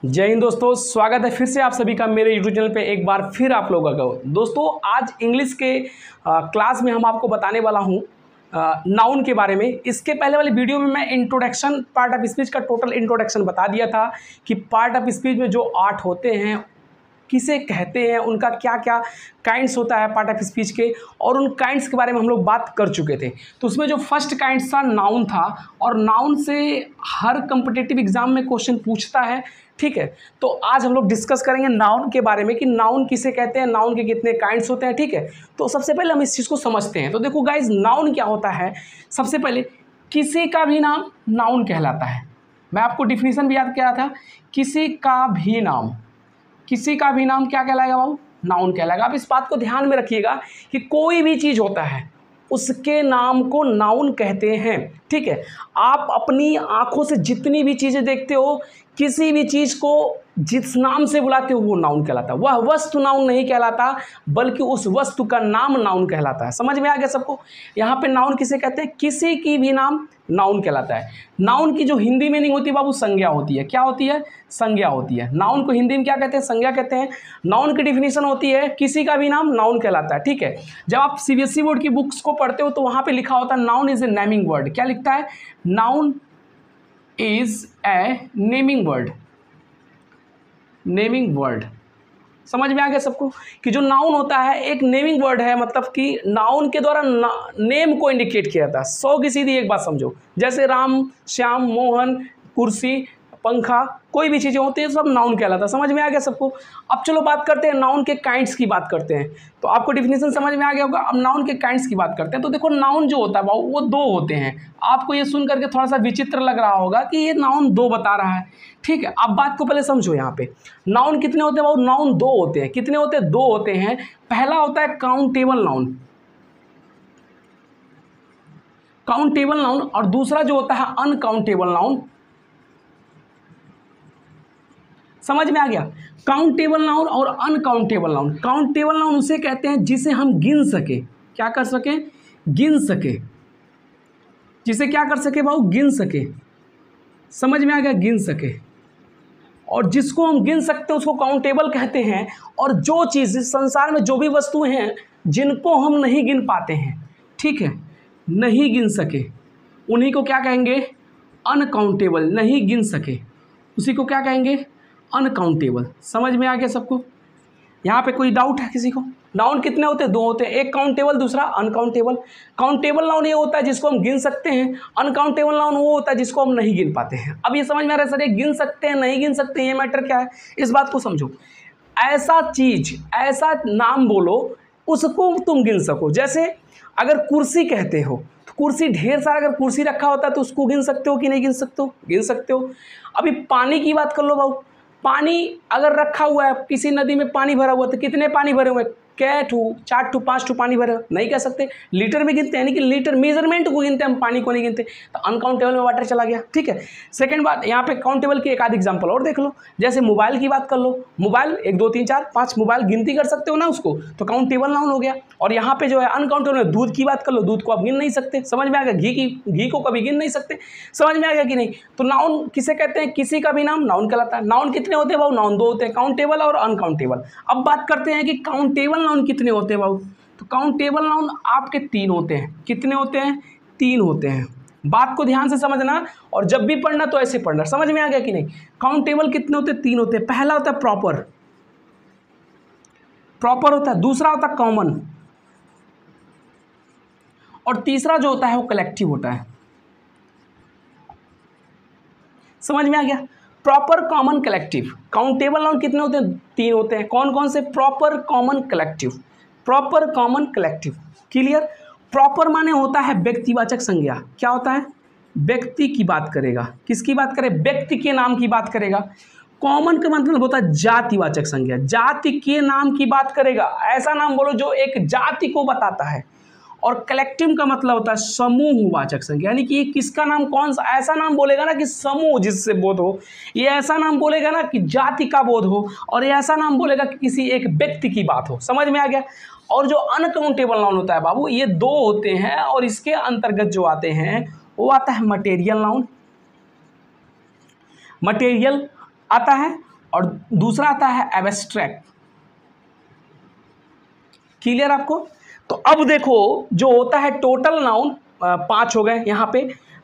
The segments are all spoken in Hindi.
जय हिंद दोस्तों, स्वागत है फिर से आप सभी का मेरे यूट्यूब चैनल पे एक बार फिर आप लोगों का। दोस्तों आज इंग्लिश के क्लास में हम आपको बताने वाला हूँ नाउन के बारे में। इसके पहले वाली वीडियो में मैं इंट्रोडक्शन पार्ट ऑफ स्पीच का टोटल इंट्रोडक्शन बता दिया था कि पार्ट ऑफ स्पीच में जो 8 होते हैं किसे कहते हैं, उनका क्या क्या काइंड्स होता है पार्ट ऑफ स्पीच के, और उन काइंड्स के बारे में हम लोग बात कर चुके थे। तो उसमें जो फर्स्ट काइंड्स था नाउन था, और नाउन से हर कम्पिटिटिव एग्जाम में क्वेश्चन पूछता है। ठीक है, तो आज हम लोग डिस्कस करेंगे नाउन के बारे में कि नाउन किसे कहते हैं, नाउन के कितने काइंड्स होते हैं। ठीक है, तो सबसे पहले हम इस चीज़ को समझते हैं। तो देखो गाइज, नाउन क्या होता है। सबसे पहले किसी का भी नाम नाउन कहलाता है। मैं आपको डिफिनीशन भी याद किया था, किसी का भी नाम, किसी का भी नाम क्या कहलाएगा बाबू, नाउन कहलाएगा। आप इस बात को ध्यान में रखिएगा कि कोई भी चीज़ होता है उसके नाम को नाउन कहते हैं। ठीक है, आप अपनी आंखों से जितनी भी चीज़ें देखते हो, किसी भी चीज़ को जिस नाम से बुलाते हो वो नाउन कहलाता है। वह वस्तु नाउन नहीं कहलाता, बल्कि उस वस्तु का नाम नाउन कहलाता है। समझ में आ गया सबको। यहाँ पे नाउन किसे कहते हैं, किसी की भी नाम नाउन कहलाता है। नाउन की जो हिंदी मीनिंग होती है बाबू, संज्ञा होती है। क्या होती है, संज्ञा होती है। नाउन को हिंदी में क्या कहते हैं, संज्ञा कहते हैं। नाउन की डिफिनीशन होती है किसी का भी नाम नाउन कहलाता है। ठीक है, जब आप सीबीएसई बोर्ड की बुक्स को पढ़ते हो तो वहाँ पे लिखा होता है noun is a naming word. क्या लिखता है, noun is a naming word. Naming word समझ में आ गया सबको कि जो नाउन होता है एक नेमिंग वर्ड है, मतलब कि नाउन के द्वारा नेम को इंडिकेट किया जाता है। 100 की सीधी एक बात समझो, जैसे राम, श्याम, मोहन, कुर्सी, पंखा, कोई भी चीज़ें होती हैं सब नाउन कहलाता है। समझ में आ गया सबको। अब चलो बात करते हैं नाउन के काइंड्स की बात करते हैं। तो आपको डिफिनीशन समझ में आ गया होगा। अब नाउन के काइंड्स की बात करते हैं। तो देखो नाउन जो होता है बाबू वो 2 होते हैं। आपको ये सुन करके थोड़ा सा विचित्र लग रहा होगा कि ये नाउन 2 बता रहा है। ठीक है, अब बात को पहले समझो। यहाँ पे नाउन कितने होते हैं बाबू, नाउन 2 होते हैं। कितने होते हैं, 2 होते हैं। पहला होता है काउंटेबल नाउन, काउंटेबल नाउन, और दूसरा जो होता है अनकाउंटेबल नाउन। समझ में आ गया, काउंटेबल नाउन और अनकाउंटेबल नाउन। काउंटेबल नाउन उसे कहते हैं जिसे हम गिन सके। क्या कर सके, गिन सके। जिसे क्या कर सके बाबू, गिन सके। समझ में आ गया, गिन सके। और जिसको हम गिन सकते हैं उसको काउंटेबल कहते हैं। और जो चीज़ संसार में जो भी वस्तुएं हैं जिनको हम नहीं गिन पाते हैं, ठीक है, नहीं गिन सके, उन्हीं को क्या कहेंगे, अनकाउंटेबल। नहीं गिन सके उसी को क्या कहेंगे, अनकाउंटेबल। समझ में आ गया सबको। यहाँ पे कोई डाउट है किसी को। नाउन कितने होते हैं, 2 होते हैं, एक काउंटेबल दूसरा अनकाउंटेबल। काउंटेबल नाउन ये होता है जिसको हम गिन सकते हैं, अनकाउंटेबल नाउन वो होता है जिसको हम नहीं गिन पाते हैं। अब ये समझ में आ रहा है सर, ये गिन सकते हैं नहीं गिन सकते हैं ये मैटर क्या है, इस बात को समझो। ऐसा चीज, ऐसा नाम बोलो उसको तुम गिन सको। जैसे अगर कुर्सी कहते हो तो कुर्सी, ढेर सारा अगर कुर्सी रखा होता है तो उसको गिन सकते हो कि नहीं गिन सकते हो, गिन सकते हो। अभी पानी की बात कर लो बाबू, पानी अगर रखा हुआ है, किसी नदी में पानी भरा हुआ है तो कितने पानी भरे हुए हैं, 4 टू 5 टू पानी भरे, नहीं कह सकते। लीटर में गिनते हैं, यानी कि लीटर मेजरमेंट को गिनते हैं, हम पानी को नहीं गिनते। तो अनकाउंटेबल में वाटर चला गया। ठीक है, सेकंड बात, यहाँ पे काउंटेबल की एक आध एग्जांपल और देख लो। जैसे मोबाइल की बात कर लो, मोबाइल 1 2 3 4 5 मोबाइल गिनती कर सकते हो ना उसको, तो काउंटेबल नाउन हो गया। और यहाँ पे जो है अनकाउंटेबल में दूध की बात कर लो, दूध को आप गिन नहीं सकते। समझ में आ गया, घी को कभी गिन नहीं सकते। समझ में आ गया कि नहीं। तो नाउन किसे कहते हैं, किसी का भी नाम नाउन कहलाता है। नाउन कितने होते हैं बाबू, नाउन 2 होते हैं, काउंटेबल और अनकाउंटेबल। अब बात करते हैं कि काउंटेबल नाउन कितने होते हैं बाबू। तो काउंटेबल नाउन आपके 3 होते हैं। कितने होते हैं, 3 होते हैं। बात को ध्यान से समझना, और जब भी पढ़ना तो ऐसे पढ़ना। समझ में आ गया कि नहीं। काउंटेबल कितने होते हैं, 3 होते हैं। पहला होता है प्रॉपर, प्रॉपर होता है। दूसरा होता है कॉमन, और तीसरा जो होता है वो कलेक्टिव होता है। समझ में आ गया, proper, common, collective. Countable noun कितने होते हैं, 3 होते हैं। कौन कौन से, proper, common, collective. Proper, common, collective. Clear. Proper माने होता है व्यक्तिवाचक संज्ञा। क्या होता है, व्यक्ति की बात करेगा। किसकी बात करे, व्यक्ति के नाम की बात करेगा। कॉमन का मतलब होता है जातिवाचक संज्ञा, जाति के नाम की बात करेगा। ऐसा नाम बोलो जो एक जाति को बताता है। और कलेक्टिव का मतलब होता है समूहवाचक संज्ञा, यानी कि किसका नाम, कौन सा ऐसा नाम बोलेगा ना कि समूह जिससे बोध हो। ये ऐसा नाम बोलेगा ना कि जाति का बोध हो, और ये ऐसा नाम बोलेगा कि किसी एक व्यक्ति की बात हो। समझ में आ गया। और जो अनकाउंटेबल नाउन होता है बाबू, ये 2 होते हैं, और इसके अंतर्गत जो आते हैं वो आता है मटेरियल नाउन, मटेरियल आता है, और दूसरा आता है एब्स्ट्रैक्ट। क्लियर आपको? तो अब देखो जो होता है टोटल नाउन 5 हो गए यहाँ पे,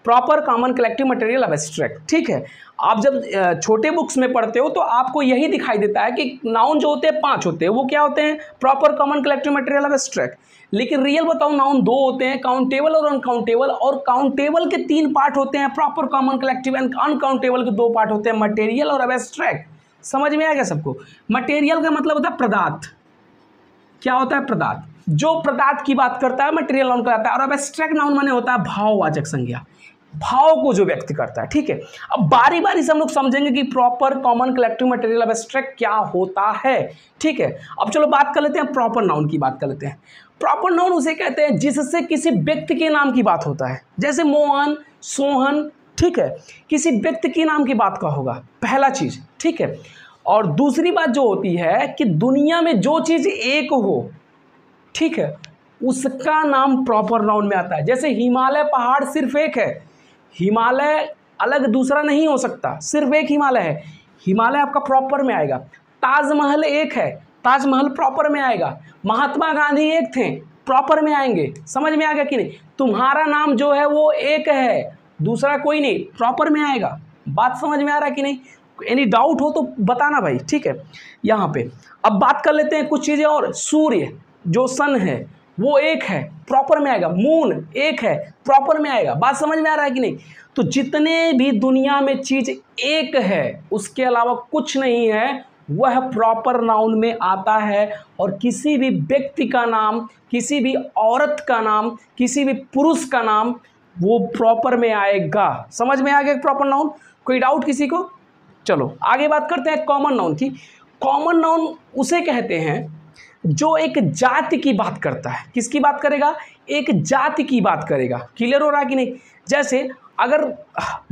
proper, common, collective, material, abstract. ठीक है, आप जब छोटे बुक्स में पढ़ते हो तो आपको यही दिखाई देता है कि नाउन जो होते हैं 5 होते हैं, वो क्या होते हैं? Proper, common, collective, material, abstract. लेकिन रियल बताओ नाउन 2 होते हैं, काउंटेबल और अनकाउंटेबल, और काउंटेबल के 3 पार्ट होते हैं, proper, common, collective, and uncountable के 2 पार्ट होते हैं, मटेरियल और एब्स्ट्रैक्ट। समझ में आ गया सबको? मटेरियल का मतलब होता है पदार्थ। क्या होता है? पदार्थ। जो पदार्थ की बात करता है मटेरियल नाउन कहलाता है, और एब्स्ट्रैक्ट नाउन माने होता है भाववाचक संज्ञा, भाव को जो व्यक्त करता है। ठीक है, अब बारी बारी से हम लोग समझेंगे कि proper, common, collective, material, abstract क्या होता है। ठीक है, अब चलो बात कर लेते हैं प्रॉपर नाउन की। बात कर लेते हैं प्रॉपर नाउन उसे कहते हैं जिससे किसी व्यक्ति के नाम की बात होता है, जैसे मोहन, सोहन। ठीक है, किसी व्यक्ति के नाम की बात का होगा, पहला चीज। ठीक है, और दूसरी बात जो होती है कि दुनिया में जो चीज एक हो, ठीक है, उसका नाम प्रॉपर नाउन में आता है। जैसे हिमालय पहाड़ सिर्फ एक है, हिमालय अलग दूसरा नहीं हो सकता, सिर्फ एक हिमालय है, हिमालय आपका प्रॉपर में आएगा। ताजमहल एक है, ताजमहल प्रॉपर में आएगा। महात्मा गांधी एक थे, प्रॉपर में आएंगे। समझ में आ गया कि नहीं? तुम्हारा नाम जो है वो एक है, दूसरा कोई नहीं, प्रॉपर में आएगा। बात समझ में आ रहा है कि नहीं? एनी डाउट हो तो बताना भाई। ठीक है, यहाँ पे अब बात कर लेते हैं कुछ चीज़ें और। सूर्य जो सन है वो एक है, प्रॉपर में आएगा। मून एक है, प्रॉपर में आएगा। बात समझ में आ रहा है कि नहीं? तो जितने भी दुनिया में चीज एक है, उसके अलावा कुछ नहीं है, वह प्रॉपर नाउन में आता है। और किसी भी व्यक्ति का नाम, किसी भी औरत का नाम, किसी भी पुरुष का नाम वो प्रॉपर में आएगा। समझ में आ गया प्रॉपर नाउन? कोई डाउट किसी को? चलो आगे बात करते हैं कॉमन नाउन की। कॉमन नाउन उसे कहते हैं जो एक जाति की बात करता है। किसकी बात करेगा? एक जाति की बात करेगा। क्लियर हो रहा है कि नहीं? जैसे अगर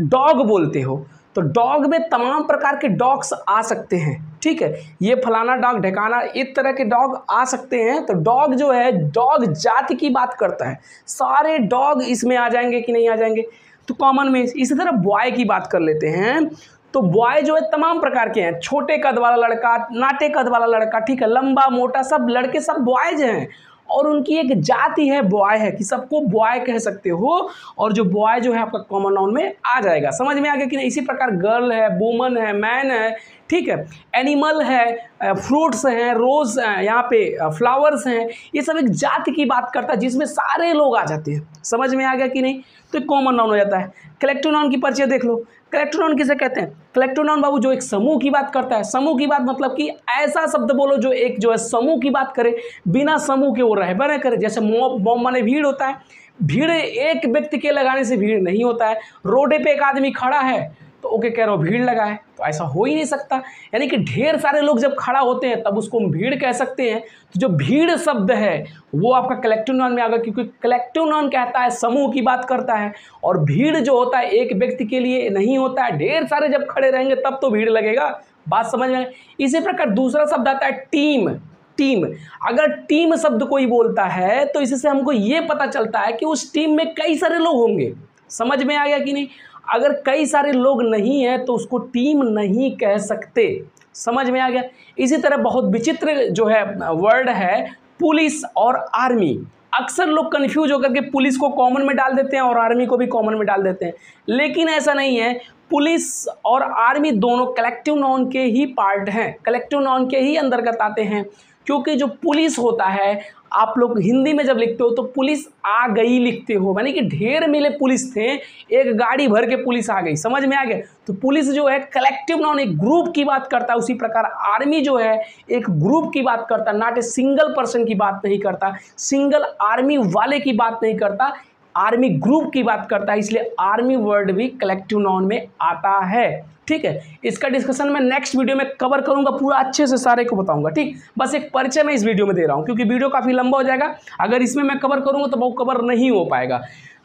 डॉग बोलते हो तो डॉग में तमाम प्रकार के डॉग्स आ सकते हैं। ठीक है, ये फलाना डॉग, ढकाना, इस तरह के डॉग आ सकते हैं। तो डॉग जो है, डॉग जाति की बात करता है। सारे डॉग इसमें आ जाएंगे कि नहीं आ जाएंगे? तो कॉमन में। इसी तरह बॉय की बात कर लेते हैं तो बॉय जो है तमाम प्रकार के हैं, छोटे कद वाला लड़का, नाटे कद वाला लड़का, ठीक है, लंबा मोटा, सब लड़के सब बॉयज हैं। और उनकी एक जाति है बॉय है, कि सबको बॉय कह सकते हो। और जो बॉय जो है आपका कॉमन नाउन में आ जाएगा। समझ में आ गया कि नहीं? इसी प्रकार गर्ल है, वुमन है, मैन है, ठीक है, एनिमल है, फ्रूट्स हैं, रोज यहाँ पे फ्लावर्स हैं, ये सब एक जाति की बात करता है जिसमें सारे लोग आ जाते हैं। समझ में आ गया कि नहीं? तो कॉमन नाउन हो जाता है। कलेक्टिव नाउन की परिचय देख लो। कलेक्टिव नाउन किसे कहते हैं? कलेक्टिव नाउन बाबू जो एक समूह की बात करता है। समूह की बात मतलब कि ऐसा शब्द बोलो जो एक जो है समूह की बात करे, बिना समूह के वो रहबे न करे। जैसे मॉब माने भीड़ होता है, भीड़ एक व्यक्ति के लगाने से भीड़ नहीं होता है। रोडे पे एक आदमी खड़ा है तो ओके कह रहे हो भीड़ लगा है, तो ऐसा हो ही नहीं सकता। यानी कि ढेर सारे लोग जब खड़ा होते हैं तब उसको हम भीड़ कह सकते हैं। तो जो भीड़ शब्द है वो आपका कलेक्टिव नाउन में आ गया, क्योंकि कलेक्टिव नाउन कहता है समूह की बात करता है। और भीड़ जो होता है एक व्यक्ति के लिए नहीं होता है, ढेर सारे जब खड़े रहेंगे तब तो भीड़ लगेगा। बात समझ में? इसी प्रकार दूसरा शब्द आता है टीम। टीम, अगर टीम शब्द कोई बोलता है तो इससे हमको ये पता चलता है कि उस टीम में कई सारे लोग होंगे। समझ में आ गया कि नहीं? अगर कई सारे लोग नहीं है तो उसको टीम नहीं कह सकते। समझ में आ गया? इसी तरह बहुत विचित्र जो है वर्ड है पुलिस और आर्मी। अक्सर लोग कंफ्यूज होकर के पुलिस को कॉमन में डाल देते हैं और आर्मी को भी कॉमन में डाल देते हैं, लेकिन ऐसा नहीं है। पुलिस और आर्मी दोनों कलेक्टिव नाउन के ही पार्ट हैं, कलेक्टिव नाउन के ही अंतर्गत आते हैं। क्योंकि जो पुलिस होता है, आप लोग हिंदी में जब लिखते हो तो पुलिस आ गई लिखते हो, यानी कि ढेर मिले पुलिस थे, एक गाड़ी भर के पुलिस आ गई। समझ में आ गया? तो पुलिस जो है कलेक्टिव नाउन, एक ग्रुप की बात करता है। उसी प्रकार आर्मी जो है एक ग्रुप की बात करता है, नॉट ए सिंगल पर्सन की बात नहीं करता, सिंगल आर्मी वाले की बात नहीं करता, आर्मी ग्रुप की बात करता है। इसलिए आर्मी वर्ड भी कलेक्टिव नाउन में आता है। ठीक है, इसका डिस्कशन मैं नेक्स्ट वीडियो में कवर करूंगा, पूरा अच्छे से सारे को बताऊंगा। ठीक, बस एक परिचय मैं इस वीडियो में दे रहा हूं क्योंकि वीडियो काफ़ी लंबा हो जाएगा। अगर इसमें मैं कवर करूंगा तो वो कवर नहीं हो पाएगा।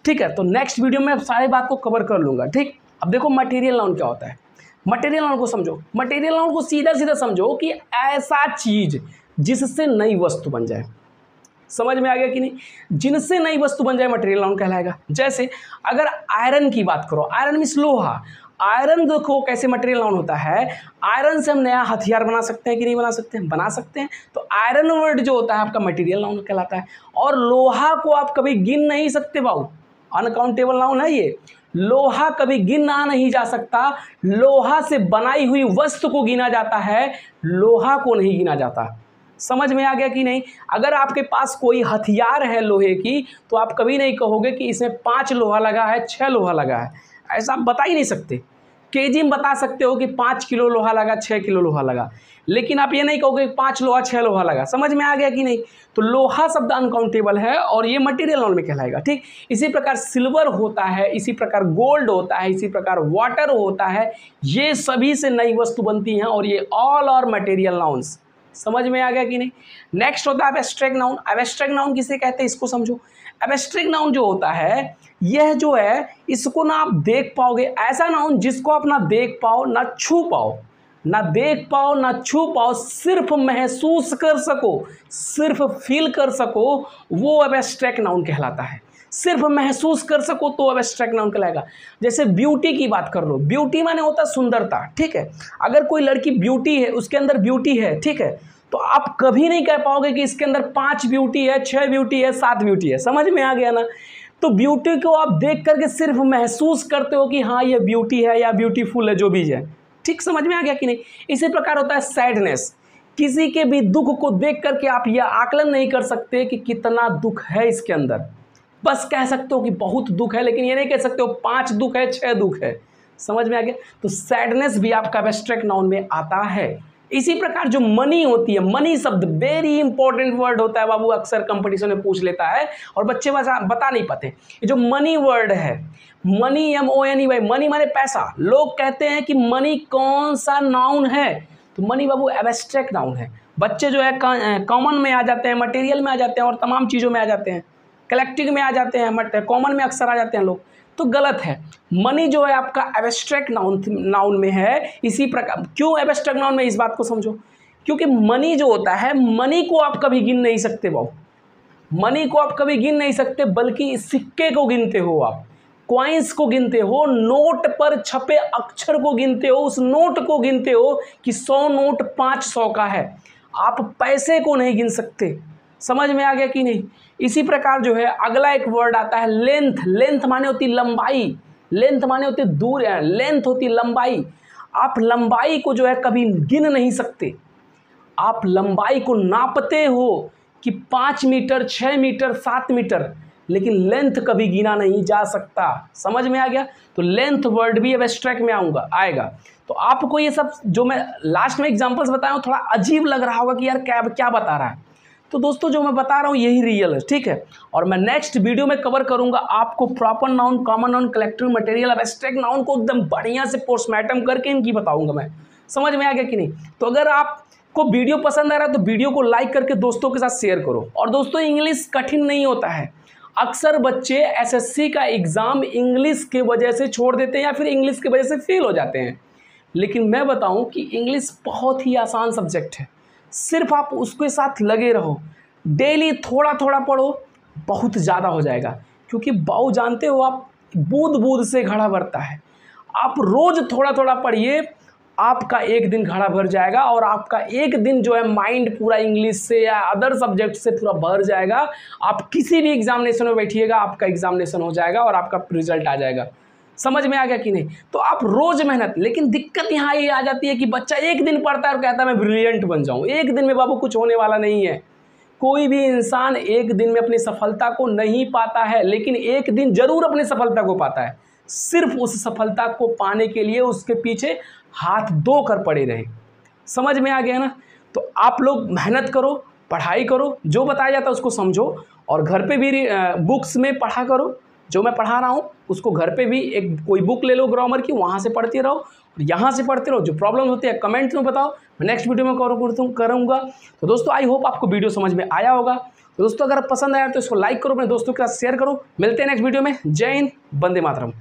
ठीक है, तो नेक्स्ट वीडियो में सारे बात को कवर कर लूँगा। ठीक, अब देखो मटेरियल नाउन क्या होता है। मटेरियल नाउन को समझो। मटेरियल नाउन को सीधा सीधा समझो कि ऐसा चीज जिससे नई वस्तु बन जाए। समझ में आ गया कि नहीं? जिनसे नई वस्तु बन जाए मटेरियल नाउन कहलाएगा। जैसे अगर आयरन की बात करो, आयरन मीन्स लोहा। आयरन देखो कैसे मटेरियल नाउन होता है, आयरन से हम नया हथियार बना सकते हैं कि नहीं बना सकते हैं, बना सकते हैं। तो आयरन वर्ड जो होता है आपका मटेरियल नाउन कहलाता है। और लोहा को आप कभी गिन नहीं सकते बाबू, अनकाउंटेबल नाउन है ये। लोहा कभी गिना नहीं जा सकता, लोहा से बनाई हुई वस्तु को गिना जाता है, लोहा को नहीं गिना जाता। समझ में आ गया कि नहीं? अगर आपके पास कोई हथियार है लोहे की, तो आप कभी नहीं कहोगे कि इसमें 5 लोहा लगा है, 6 लोहा लगा है, ऐसा आप बता ही नहीं सकते। केजी में बता सकते हो कि 5 किलो लोहा लगा, 6 किलो लोहा लगा, लेकिन आप ये नहीं कहोगे 5 लोहा 6 लोहा लगा। समझ में आ गया कि नहीं? तो लोहा शब्द अनकाउंटेबल है और ये मटेरियल नाउन में कहलाएगा, ठीक। इसी प्रकार सिल्वर होता है, इसी प्रकार गोल्ड होता है, इसी प्रकार वाटर होता है, ये सभी से नई वस्तु बनती हैं और ये ऑल आर मटेरियल नाउन्स। समझ में आ गया कि नहीं? नेक्स्ट होता है एब्स्ट्रैक्ट नाउन। एब्स्ट्रैक्ट नाउन किसे कहते हैं इसको समझो। एब्स्ट्रैक्ट नाउन जो होता है, यह जो है इसको ना आप देख पाओगे, ऐसा नाउन जिसको आप ना देख पाओ ना छू पाओ, ना देख पाओ ना छू पाओ, सिर्फ महसूस कर सको, सिर्फ फील कर सको, वो एब्स्ट्रैक्ट नाउन कहलाता है। सिर्फ महसूस कर सको तो एब्स्ट्रैक्ट नाउन कहलाएगा। जैसे ब्यूटी की बात कर लो, ब्यूटी माने होता है सुंदरता, ठीक है। अगर कोई लड़की ब्यूटी है, उसके अंदर ब्यूटी है, ठीक है, तो आप कभी नहीं कह पाओगे कि इसके अंदर 5 ब्यूटी है, 6 ब्यूटी है, 7 ब्यूटी है। समझ में आ गया ना? तो ब्यूटी को आप देख करके सिर्फ महसूस करते हो कि हाँ ये ब्यूटी है या ब्यूटीफुल है, जो भी है, ठीक। समझ में आ गया कि नहीं? इसी प्रकार होता है सैडनेस। किसी के भी दुख को देख करके आप यह आकलन नहीं कर सकते कि कितना दुख है इसके अंदर, बस कह सकते हो कि बहुत दुख है, लेकिन ये नहीं कह सकते हो 5 दुख है, 6 दुख है। समझ में आ गया? तो सैडनेस भी आपका एब्स्ट्रैक्ट नाउन में आता है। इसी प्रकार जो मनी होती है, मनी शब्द वेरी इंपॉर्टेंट वर्ड होता है बाबू, अक्सर कंपटीशन में पूछ लेता है और बच्चे बता नहीं पाते। ये जो मनी वर्ड है, मनी MONEY, मनी माने पैसा। लोग कहते हैं कि मनी कौन सा नाउन है, तो मनी बाबू एब्स्ट्रैक्ट नाउन है। बच्चे जो है कॉमन में आ जाते हैं, मटेरियल में आ जाते हैं और तमाम चीज़ों में आ जाते हैं, कलेक्टिव में आ जाते हैं, कॉमन में अक्सर आ जाते हैं लोग, तो गलत है। मनी जो है आपका एब्स्ट्रैक्ट नाउन में है। इसी प्रकार क्यों एब्स्ट्रैक्ट नाउन में, इस बात को समझो, क्योंकि मनी जो होता है, मनी को आप कभी गिन नहीं सकते बाबू, मनी को आप कभी गिन नहीं सकते, बल्कि सिक्के को गिनते हो आप, कॉइन्स को गिनते हो, नोट पर छपे अक्षर को गिनते हो, उस नोट को गिनते हो कि 100 नोट 500 का है, आप पैसे को नहीं गिन सकते। समझ में आ गया कि नहीं? इसी प्रकार जो है अगला एक वर्ड आता है लेंथ। लेंथ माने होती लंबाई, लेंथ माने होती दूर, लेंथ होती लंबाई। आप लंबाई को जो है कभी गिन नहीं सकते, आप लंबाई को नापते हो कि 5 मीटर, 6 मीटर, 7 मीटर, लेकिन लेंथ कभी गिना नहीं जा सकता। समझ में आ गया? तो लेंथ वर्ड भी एब्स्ट्रैक्ट में आएगा। तो आपको ये सब जो मैं लास्ट में एग्जांपल्स बताया हूँ, थोड़ा अजीब लग रहा होगा कि यार क्या बता रहा है, तो दोस्तों जो मैं बता रहा हूँ यही रियल है, ठीक है। और मैं नेक्स्ट वीडियो में कवर करूँगा आपको proper noun, common noun, collective, material, abstract noun को एकदम बढ़िया से पोस्टमार्टम करके इनकी बताऊँगा मैं। समझ में आ गया कि नहीं? तो अगर आपको वीडियो पसंद आ रहा है तो वीडियो को लाइक करके दोस्तों के साथ शेयर करो। और दोस्तों इंग्लिश कठिन नहीं होता है, अक्सर बच्चे SSC का एग्ज़ाम इंग्लिश के वजह से छोड़ देते हैं या फिर इंग्लिश की वजह से फेल हो जाते हैं, लेकिन मैं बताऊं कि इंग्लिश बहुत ही आसान सब्जेक्ट है। सिर्फ आप उसके साथ लगे रहो, डेली थोड़ा थोड़ा पढ़ो, बहुत ज़्यादा हो जाएगा। क्योंकि बाऊ जानते हो आप, बूंद बूंद से घड़ा भरता है। आप रोज़ थोड़ा थोड़ा पढ़िए, आपका एक दिन घड़ा भर जाएगा और आपका एक दिन जो है माइंड पूरा इंग्लिश से या अदर सब्जेक्ट से पूरा भर जाएगा। आप किसी भी एग्जामिनेशन में बैठिएगा, आपका एग्जामिनेशन हो जाएगा और आपका रिजल्ट आ जाएगा। समझ में आ गया कि नहीं? तो आप रोज़ मेहनत, लेकिन दिक्कत यहाँ ये आ जाती है कि बच्चा एक दिन पढ़ता है और कहता है मैं ब्रिलियंट बन जाऊँ। एक दिन में बाबू कुछ होने वाला नहीं है। कोई भी इंसान एक दिन में अपनी सफलता को नहीं पाता है, लेकिन एक दिन जरूर अपनी सफलता को पाता है। सिर्फ उस सफलता को पाने के लिए उसके पीछे हाथ धो कर पड़े रहे। समझ में आ गया ना? तो आप लोग मेहनत करो, पढ़ाई करो, जो बताया जाता है उसको समझो और घर पे भी बुक्स में पढ़ा करो। जो मैं पढ़ा रहा हूँ उसको घर पे भी एक कोई बुक ले लो ग्रामर की, वहाँ से पढ़ते रहो और यहाँ से पढ़ते रहो। जो प्रॉब्लम होती है कमेंट्स में बताओ, मैं नेक्स्ट वीडियो में करूँगा। तो दोस्तों आई होप आपको वीडियो समझ में आया होगा। तो दोस्तों अगर पसंद आया तो इसको लाइक करो, अपने दोस्तों के साथ शेयर करो। मिलते हैं नेक्स्ट वीडियो में। जय हिंद, वंदे मातरम।